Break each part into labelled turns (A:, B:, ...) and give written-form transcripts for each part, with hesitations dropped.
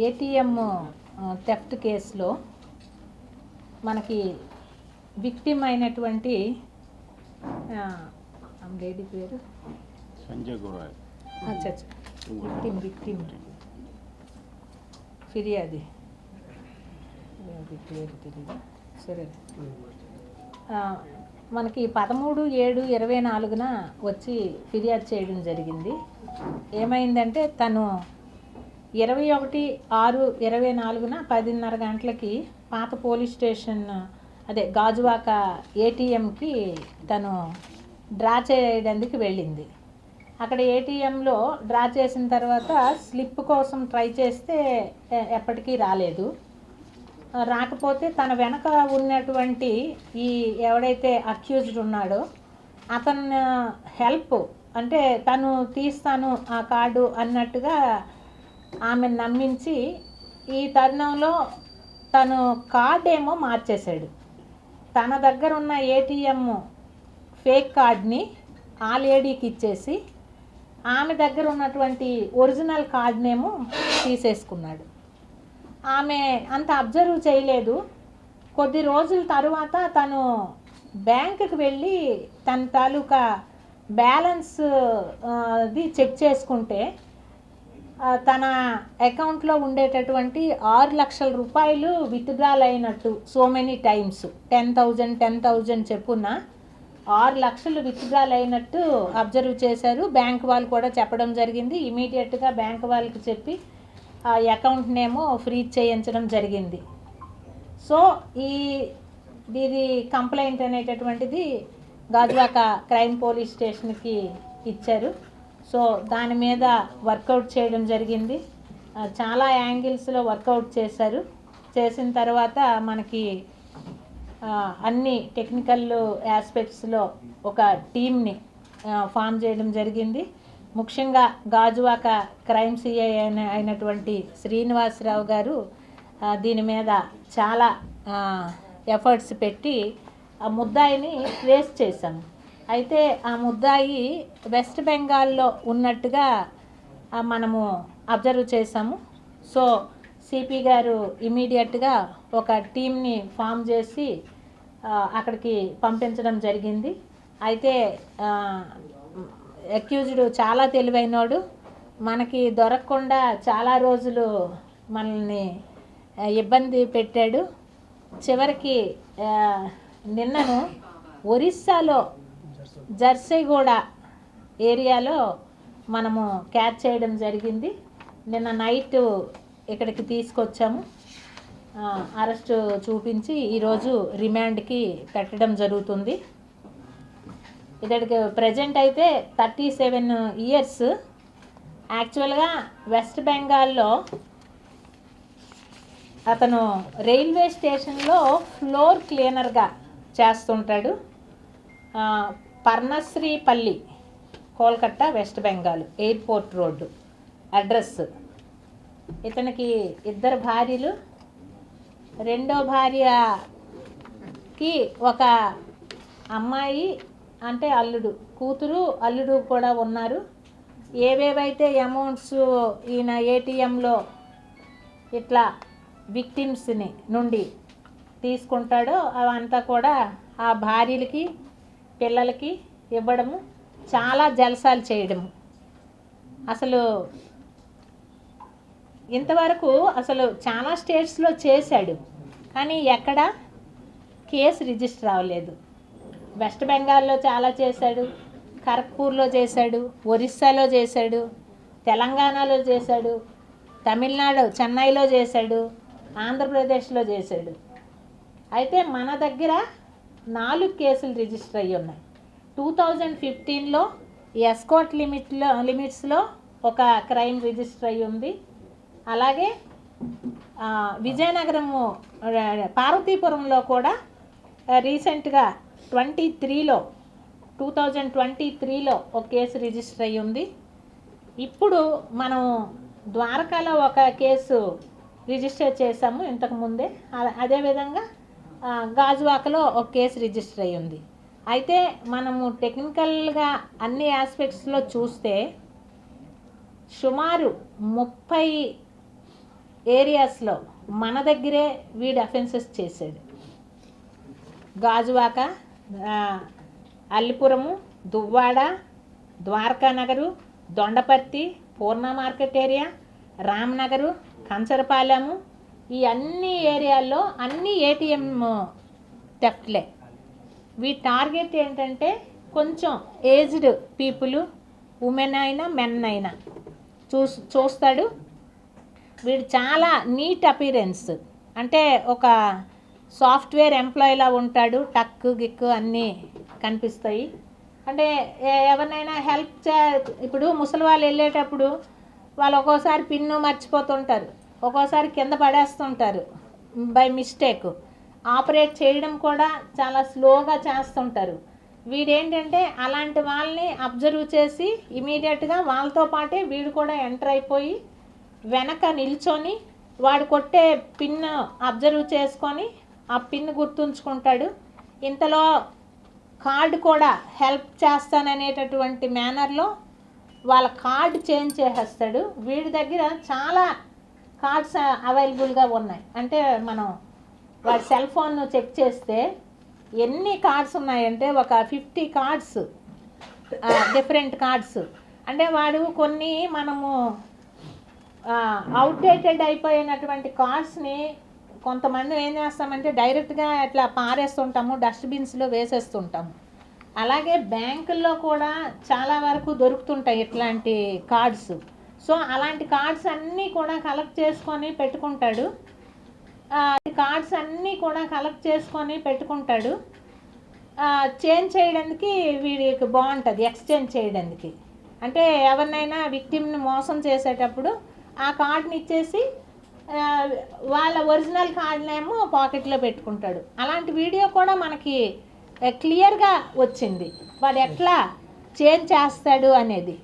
A: ATM theft కేసులో మనకి victim అయినటువంటి లేడీ పేరు
B: సంజయ్ గోరాయ్,
A: విక్టిమ్ ఫిర్యాది పేరు తెలియదు. సరే, మనకి 13/7/24 వచ్చి ఫిర్యాదు చేయడం జరిగింది. ఏమైందంటే తను 21/6/24 10:30 గంటలకి పాత పోలీస్ స్టేషన్ గాజువాక ఏటీఎంకి తను డ్రా చేయడానికి వెళ్ళింది. అక్కడ ఏటీఎంలో డ్రా చేసిన తర్వాత స్లిప్ కోసం ట్రై చేస్తే ఎప్పటికీ రాలేదు. రాకపోతే తన వెనక ఉన్నటువంటి ఈ ఎవడైతే అక్యూజ్డ్ ఉన్నాడో అతను హెల్ప్ అంటే తను తీస్తాను ఆ కార్డు అన్నట్టుగా ఆమెను నమ్మించి ఈ తరుణంలో తను కార్డు ఏమో మార్చేశాడు. తన దగ్గర ఉన్న ఏటీఎం ఫేక్ కార్డ్ని ఆ లేడీకి ఇచ్చేసి ఆమె దగ్గర ఉన్నటువంటి ఒరిజినల్ కార్డ్నేమో తీసేసుకున్నాడు. ఆమె అంత అబ్జర్వ్ చేయలేదు. కొద్ది రోజుల తరువాత తను బ్యాంకుకి వెళ్ళి తన తాలూకా బ్యాలెన్స్ అది చెక్ చేసుకుంటే తన అకౌంట్లో ఉండేటటువంటి 6 లక్షల రూపాయలు విత్డ్రాల్ అయినట్టు సో మెనీ టైమ్స్ 10,000 చెప్పున 6 లక్షలు విత్డ్రాల్ అయినట్టు అబ్జర్వ్ చేశారు. బ్యాంక్ వాళ్ళు కూడా చెప్పడం జరిగింది. ఇమీడియట్గా బ్యాంక్ వాళ్ళకి చెప్పి ఆ అకౌంట్నేమో ఫ్రీజ్ చేయించడం జరిగింది. సో ఇది కంప్లైంట్ అనేటటువంటిది గాజువాక క్రైమ్ పోలీస్ స్టేషన్కి ఇచ్చారు. సో దాని మీద వర్కౌట్ చేయడం జరిగింది. చాలా యాంగిల్స్లో వర్కౌట్ చేశారు. చేసిన తర్వాత మనకి అన్ని టెక్నికల్ ఆస్పెక్ట్స్లో ఒక టీమ్ని ఫామ్ చేయడం జరిగింది. ముఖ్యంగా గాజువాక క్రైమ్ సిఐ అయినటువంటి శ్రీనివాసరావు గారు దీని మీద చాలా ఎఫర్ట్స్ పెట్టి ఆ ముద్దాయిని ట్రేస్ చేశాము. అయితే ఆ ముద్దాయి వెస్ట్ బెంగాల్లో ఉన్నట్టుగా మనము అబ్జర్వ్ చేశాము. సో సిపి గారు ఇమీడియట్గా ఒక టీమ్ని ఫామ్ చేసి అక్కడికి పంపించడం జరిగింది. అయితే అక్యూజ్డ్ చాలా తెలివైనోడు. మనకి దొరకకుండా చాలా రోజులు మనల్ని ఇబ్బంది పెట్టాడు. చివరికి నిన్నను ఒరిస్సాలో జర్సీగూడ ఏరియాలో మనము క్యాచ్ చేయడం జరిగింది. నిన్న నైట్ ఇక్కడికి తీసుకొచ్చాము. అరెస్ట్ చూపించి ఈరోజు రిమాండ్కి పెట్టడం జరుగుతుంది. ఇతడికి ప్రజెంట్ అయితే 37 ఇయర్స్. యాక్చువల్గా వెస్ట్ బెంగాల్లో అతను రైల్వే స్టేషన్లో ఫ్లోర్ క్లీనర్గా చేస్తుంటాడు. Parnashreepalli, Kolkata, west Bengal, airport road address. ఇతనికి 2 భార్యలు. రెండో భార్యకి ఒక అమ్మాయి అంటే అల్లుడు, కూతురు అల్లుడు కూడా ఉన్నారు. ఏవేవైతే అమౌంట్స్ ఈయన ఏటీఎంలో ఇట్లా విక్టిమ్స్ని నుండి తీసుకుంటాడో అవంతా కూడా ఆ భార్యలకి పిల్లలకి ఇవ్వడము, చాలా జల్సాలు చేయడము. అసలు ఇంతవరకు చాలా స్టేట్స్లో చేశాడు, కానీ ఎక్కడ కేసు రిజిస్టర్ అవ్వలేదు. వెస్ట్ బెంగాల్లో చాలా చేశాడు, ఖరగ్పూర్లో చేశాడు, ఒరిస్సాలో చేశాడు, తెలంగాణలో చేశాడు, తమిళనాడు చెన్నైలో చేశాడు, ఆంధ్రప్రదేశ్లో చేశాడు. అయితే మన దగ్గర 4 కేసులు రిజిస్టర్ అయ్యి ఉన్నాయి. 2015లో ఎస్కాట్ లిమిట్స్లో ఒక క్రైమ్ రిజిస్టర్ అయ్యి ఉంది. అలాగే విజయనగరము పార్వతీపురంలో కూడా రీసెంట్గా 2023లో ఒక కేసు రిజిస్టర్ అయ్యి ఉంది. ఇప్పుడు మనం ద్వారకాలో ఒక కేసు రిజిస్టర్ చేశాము ఇంతకుముందే. అదేవిధంగా గాజువాకలో ఒక కేసు రిజిస్టర్ అయ్యి ఉంది. అయితే మనము టెక్నికల్గా అన్ని ఆస్పెక్ట్స్లో చూస్తే సుమారు 30 ఏరియాస్లో మన దగ్గరే వీడు అఫెన్సెస్ చేశాడు. గాజువాక, అల్లిపురము, దువ్వాడ, ద్వారకా నగరు, దొండపర్తి, పూర్ణ మార్కెట్ ఏరియా, రామ్నగరు, కంచరపాలెము, ఈ అన్ని ఏరియాల్లో అన్ని ఏటీఎం థెఫ్ట్లే. వీటి టార్గెట్ ఏంటంటే కొంచెం ఏజ్డ్ పీపుల్, ఉమెన్ అయినా మెన్ అయినా చూస్తాడు. వీడు చాలా నీట్ అపీరెన్స్, అంటే ఒక సాఫ్ట్వేర్ ఎంప్లాయీలా ఉంటాడు. టక్ గిక్కు అన్నీ కనిపిస్తాయి. అంటే ఎవరినైనా హెల్ప్ ఇప్పుడు ముసలి వాళ్ళు వెళ్ళేటప్పుడు వాళ్ళు ఒక్కోసారి పిన్ను మర్చిపోతుంటారు, ఒక్కోసారి కింద పడేస్తుంటారు బై మిస్టేక్. ఆపరేట్ చేయడం కూడా చాలా స్లోగా చేస్తుంటారు. వీడేంటంటే అలాంటి వాళ్ళని అబ్జర్వ్ చేసి ఇమీడియట్గా వాళ్ళతో పాటే వీడు కూడా ఎంటర్ అయిపోయి వెనక నిల్చొని వాడు కొట్టే పిన్ అబ్జర్వ్ చేసుకొని ఆ పిన్ గుర్తుంచుకుంటాడు. ఇంతలో కార్డు కూడా హెల్ప్ చేస్తాననేటటువంటి మేనర్లో వాళ్ళ కార్డు చేంజ్ చేసేస్తాడు. వీడి దగ్గర చాలా కార్డ్స్ అవైలబుల్గా ఉన్నాయి. అంటే మనం వాడి సెల్ ఫోన్ చెక్ చేస్తే ఎన్ని కార్డ్స్ ఉన్నాయంటే ఒక 50 కార్డ్స్, డిఫరెంట్ కార్డ్స్. అంటే వాడు కొన్ని మనము అవుట్డేటెడ్ అయిపోయినటువంటి కార్డ్స్ని కొంతమంది ఏం చేస్తామంటే డైరెక్ట్గా అట్లా పారేస్తుంటాము, డస్ట్బిన్స్లో వేసేస్తుంటాము. అలాగే బ్యాంకుల్లో కూడా చాలా వరకు దొరుకుతుంటాయి ఇట్లాంటి కార్డ్స్. సో అలాంటి కార్డ్స్ అన్నీ కూడా కలెక్ట్ చేసుకొని పెట్టుకుంటాడు. చేంజ్ చేయడానికి వీడికి బాగుంటుంది, ఎక్స్చేంజ్ చేయడానికి. అంటే ఎవరినైనా విక్టిమ్ని మోసం చేసేటప్పుడు ఆ కార్డుని ఇచ్చేసి వాళ్ళ ఒరిజినల్ కార్డునేమో పాకెట్లో పెట్టుకుంటాడు. అలాంటి వీడియో కూడా మనకి క్లియర్గా వచ్చింది, వాడు ఎట్లా చేంజ్ చేస్తాడు అనేది.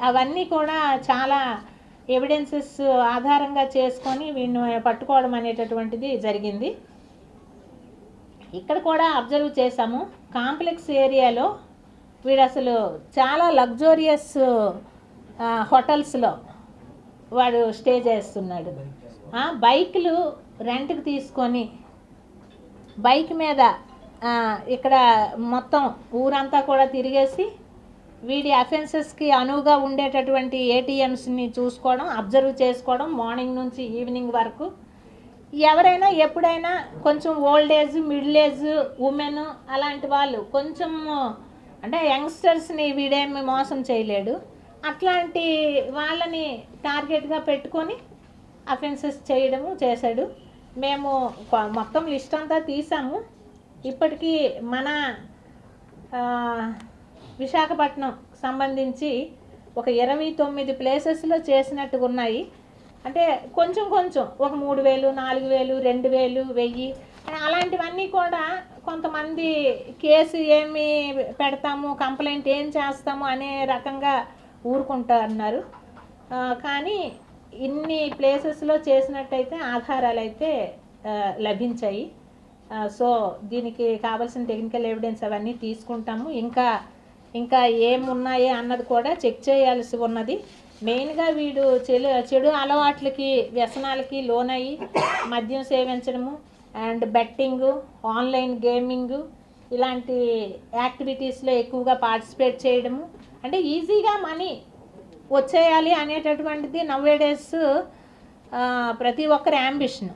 A: అవన్నీ కూడా చాలా ఎవిడెన్సెస్ ఆధారంగా చేసుకొని వీడిని పట్టుకోవడం అనేటటువంటిది జరిగింది. ఇక్కడ కూడా అబ్జర్వ్ చేసాము, కాంప్లెక్స్ ఏరియాలో వీడు అసలు చాలా లగ్జూరియస్ హోటల్స్లో వాడు స్టే చేస్తున్నాడు. బైకులు రెంట్కి తీసుకొని బైక్ మీద ఇక్కడ మొత్తం ఊరంతా కూడా తిరిగేసి వీడి అఫెన్సెస్కి అనువుగా ఉండేటటువంటి ఏటీఎంస్ని చూసుకోవడం, అబ్జర్వ్ చేసుకోవడం మార్నింగ్ నుంచి ఈవినింగ్ వరకు. ఎవరైనా ఎప్పుడైనా కొంచెం old age, middle age, women అలాంటి వాళ్ళు కొంచెం అంటే యంగ్స్టర్స్ని వీడేమి మోసం చేయలేడు. అట్లాంటి వాళ్ళని టార్గెట్గా పెట్టుకొని అఫెన్సెస్ చేశాడు. మేము మొత్తం లిస్ట్ అంతా తీసాము. ఇప్పటికీ మన విశాఖపట్నం సంబంధించి ఒక 29 ప్లేసెస్లో చేసినట్టుగా ఉన్నాయి. అంటే కొంచెం ఒక 3000, 4000, 2000, 1000 అలాంటివన్నీ కూడా కొంతమంది కేసు ఏమి పెడతాము, కంప్లైంట్ ఏం చేస్తాము అనే రకంగా ఊరుకుంటా అన్నారు. కానీ ఇన్ని ప్లేసెస్లో చేసినట్టయితే ఆధారాలు అయితే లభించాయి. సో దీనికి కావాల్సిన టెక్నికల్ ఎవిడెన్స్ అవన్నీ తీసుకుంటాము. ఇంకా ఏమున్నాయి అన్నది కూడా చెక్ చేయాల్సి ఉన్నది. మెయిన్గా వీడు చెడు అలవాట్లకి, వ్యసనాలకి లోనయ్యి మద్యం సేవించడము అండ్ బెట్టింగు, ఆన్లైన్ గేమింగు ఇలాంటి యాక్టివిటీస్లో ఎక్కువగా పార్టిసిపేట్ చేయడము. అంటే ఈజీగా మనీ వచ్చేయాలి అనేటటువంటిది నవ్వేడేస్ ప్రతి ఒక్కరి యాంబిషన్.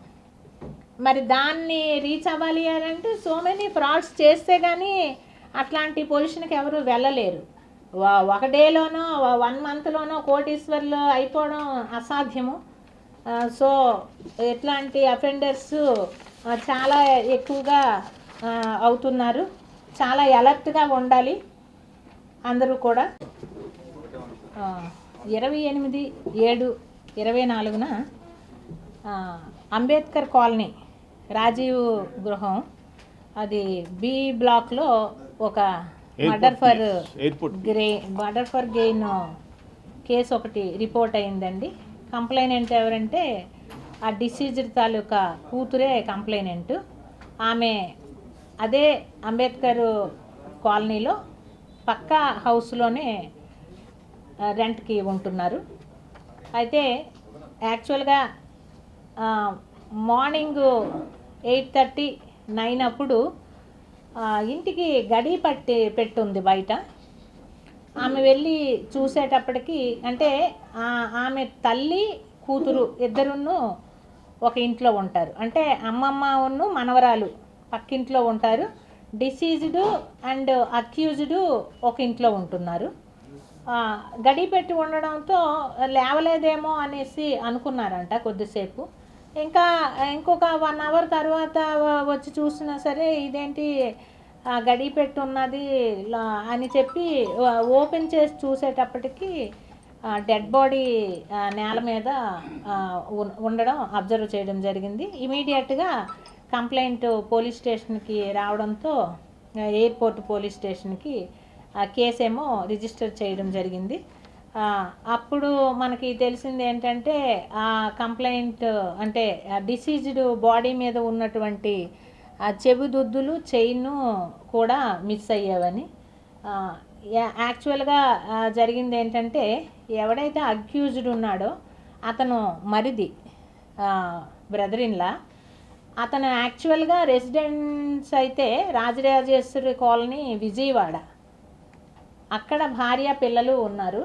A: మరి దాన్ని రీచ్ అవ్వాలి అని అంటే సో మెనీ ఫ్రాడ్స్ చేస్తే కానీ అట్లాంటి పొజిషన్కి ఎవరు వెళ్ళలేరు. ఒక డేలోనో 1 మంత్లోనో కోటీశ్వర్లు అయిపోవడం అసాధ్యము. సో ఇట్లాంటి అఫెండర్స్ చాలా ఎక్కువగా అవుతున్నారు. చాలా అలర్ట్గా ఉండాలి అందరూ కూడా. 28/7/24 అంబేద్కర్ కాలనీ రాజీవ్ గృహం, అది బి బ్లాక్లో ఒక మర్డర్ ఫర్ గెయిన్ కేసు ఒకటి రిపోర్ట్ అయిందండి. కంప్లైనెంట్ ఎవరంటే ఆ డిసీజ్డ్ తాలూకా కూతురే కంప్లైనెంట్. ఆమె అదే అంబేద్కర్ కాలనీలో పక్కా హౌస్లోనే రెంట్కి ఉంటున్నారు. అయితే యాక్చువల్గా మార్నింగ్ 8:30, 9 అప్పుడు ఇంటికి గడి పెట్టుంది బయట. ఆమె వెళ్ళి చూసేటప్పటికి అంటే ఆమె తల్లి కూతురు ఇద్దరును ఒక ఇంట్లో ఉంటారు. అంటే అమ్మమ్మ మనవరాలు పక్కింట్లో ఉంటారు. డిసీజ్డ్ అండ్ అక్యూజ్డ్ ఒక ఇంట్లో ఉంటున్నారు. గడి పెట్టి ఉండడంతో లేవలేదేమో అనేసి అనుకున్నారంట కొద్దిసేపు. ఇంకొక 1 అవర్ తర్వాత వచ్చి చూసినా సరే ఇదేంటి గడి పెట్టి ఉన్నది అని చెప్పి ఓపెన్ చేసి చూసేటప్పటికి డెడ్ బాడీ నేల మీద ఉండడం అబ్జర్వ్ చేయడం జరిగింది. ఇమీడియట్గా కంప్లైంట్ పోలీస్ స్టేషన్కి రావడంతో ఎయిర్పోర్ట్ పోలీస్ స్టేషన్కి కేసు ఏమో రిజిస్టర్ చేయడం జరిగింది. అప్పుడు మనకి తెలిసింది ఏంటంటే ఆ కంప్లైంట్ అంటే డిసీజ్డ్ బాడీ మీద ఉన్నటువంటి చెవిదుద్దులు చైన్ కూడా మిస్ అయ్యేవని. యాక్చువల్గా జరిగింది ఏంటంటే ఎవడైతే అక్యూజ్డ్ ఉన్నాడో అతను మరిది బ్రదర్-ఇన్-లా. అతను యాక్చువల్గా రెసిడెన్స్ అయితే రాజరాజేశ్వరి కాలనీ విజయవాడ. అక్కడ భార్య పిల్లలు ఉన్నారు.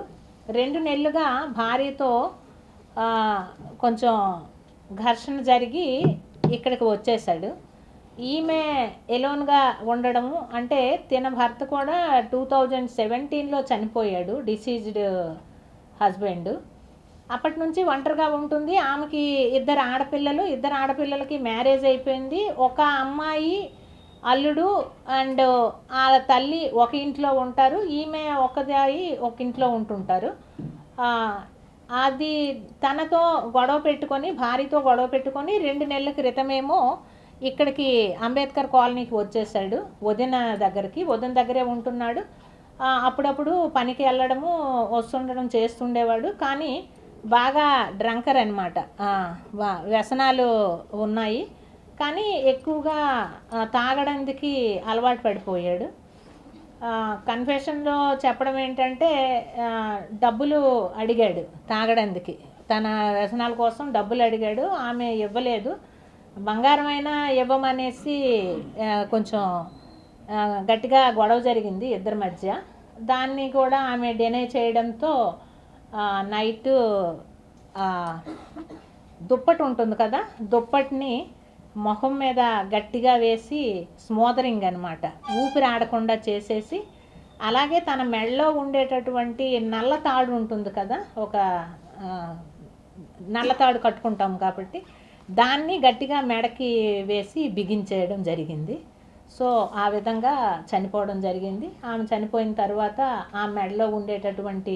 A: 2 నెలలుగా భార్యతో కొంచెం ఘర్షణ జరిగి ఇక్కడికి వచ్చేసాడు. ఈమె ఎలోన్గా ఉండడము అంటే తిన భర్త కూడా 2017లో చనిపోయాడు, డిసీజ్డ్ హస్బెండ్. అప్పటి నుంచి ఒంటరిగా ఉంటుంది. ఆమెకి 2 ఆడపిల్లలకి మ్యారేజ్ అయిపోయింది. ఒక అమ్మాయి అల్లుడు అండ్ ఆ తల్లి ఒక ఇంట్లో ఉంటారు. ఈమె ఒకదాయి ఒక ఇంట్లో ఉంటుంటారు. అది తనతో గొడవ పెట్టుకొని భార్యతో గొడవ పెట్టుకొని 2 నెలల క్రితమేమో ఇక్కడికి అంబేద్కర్ కాలనీకి వచ్చేసాడు. వదిన దగ్గరే ఉంటున్నాడు. అప్పుడప్పుడు పనికి వెళ్ళడము వస్తుండడం చేస్తుండేవాడు. కానీ బాగా డ్రంకర్ అనమాట. వ్యసనాలు ఉన్నాయి. కానీ ఎక్కువగా తాగడానికి అలవాటు పడిపోయాడు. కన్ఫెషన్లో చెప్పడం ఏంటంటే డబ్బులు అడిగాడు తాగడానికి. తన వ్యసనాల కోసం డబ్బులు అడిగాడు. ఆమె ఇవ్వలేదు. బంగారం అయినా ఇవ్వమనేసి కొంచెం గట్టిగా గొడవ జరిగింది ఇద్దరి మధ్య. దాన్ని కూడా ఆమె డినై చేయడంతో నైట్ దుప్పటి ఉంటుంది కదా, దుప్పటిని మొహం మీద గట్టిగా వేసి స్మోదరింగ్ అనమాట, ఊపిరి ఆడకుండా చేసేసి, అలాగే తన మెడలో ఉండేటటువంటి నల్ల తాడు ఉంటుంది కదా, ఒక నల్ల తాడు కట్టుకుంటాం కాబట్టి దాన్ని గట్టిగా మెడకి వేసి బిగించేయడం జరిగింది. సో ఆ విధంగా చనిపోవడం జరిగింది. ఆమె చనిపోయిన తర్వాత ఆ మెడలో ఉండేటటువంటి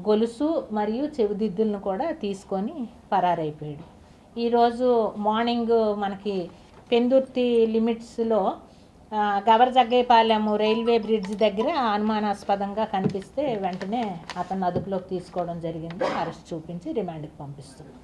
A: గొలుసు మరియు చెవిదిద్దులను కూడా తీసుకొని పరారైపోయాడు. ఈరోజు మార్నింగ్ మనకి పెందుర్తి లిమిట్స్లో గవర్జగ్గైపాలెం రైల్వే బ్రిడ్జ్ దగ్గర అనుమానాస్పదంగా కనిపిస్తే వెంటనే అతను అదుపులోకి తీసుకోవడం జరిగింది. అరెస్ట్ చూపించి రిమాండ్కి పంపిస్తున్నాం.